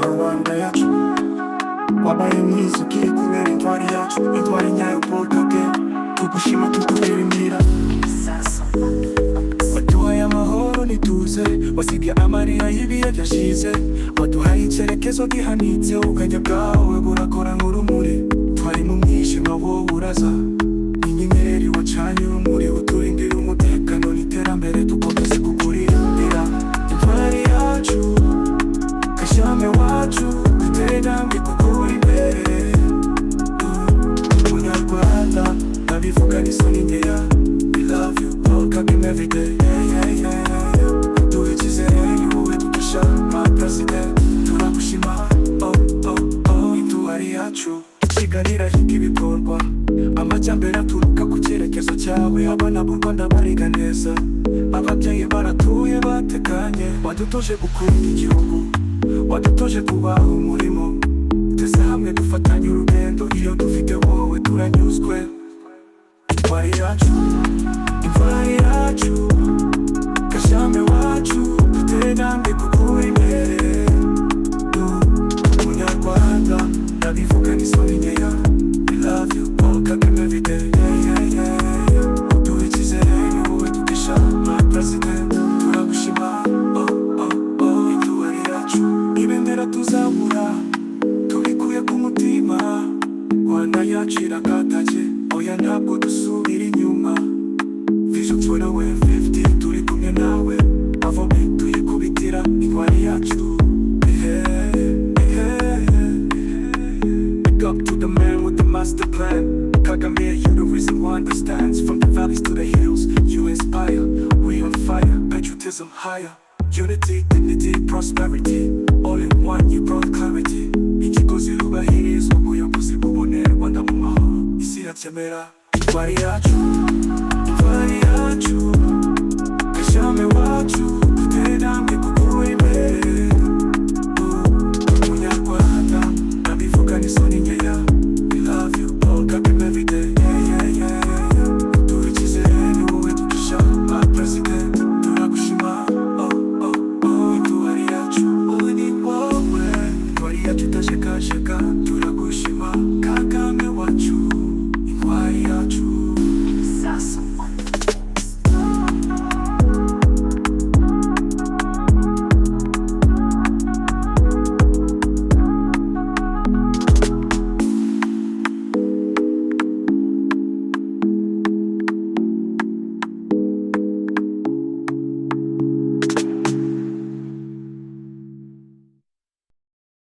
rubanda yacu wabaye mwiza ugiye kubera intwari yacu, intwari nyayo Paul Kagame, tugushima tukuririmbira. Waduhaye amahoro n'ituze, wasigaye amarira y'ibihe byashize, waduhaye icyerekezo gihanitse, ubwenge bwawe burakora nk'urumuri. Twari mu mwijima wowe uraza, inyenyeri wacanye urumuri, uturindira umutekano n'iterambere, dukomeze kukuririmbira. Intwari yacu, Kashame wacu, dutere intambwe kukuri imbere. Umunyarwanda, ndabivuga n'isoni nkeya, we love you, Paul Kagame every day. Duhe icyizere ni wowe dukesha, my president, turagushima. Intwari yacu, Kigali irahiga ibikorwa, amajyambere aturuka ku cyerekezo cyawe. Abana b'u Rwanda bariga neza, ababyeyi baratuye batekanye. Wadutoje gukunda igihugu, wadutoje kubaha umurimo, twese hamwe dufatanye urugendo. Iyo dufite wowe turanyuzwe. Intwari yacu, intwari yacu, Kashame wacu, dutere intambwe kukuri imbere. Umunyarwanda, ndabivuga n'isoni nkeya, we love you, Paul Kagame every day. Duhe icyizere ni wowe dukesha, my president, turagushima. Intwari yacu, ibendera tuzabura, tubikuye ku mutima. Rwanda yacu irakataje, oya ntabwo dusubira inyuma. Vision 2050, turi kumwe nawe, avome tuyikubitira. Intwari yacu, up to the man with the master plan. Kagame, you the reason why understands. From the valleys to the hills, you inspire. We on fire, patriotism higher. Unity, dignity, prosperity, all in one, you brought clarity. Ikigozi rubahirizwa, ubuyobozi bubone Rwanda mu mahoro, isi irakemera. Intwari yacu.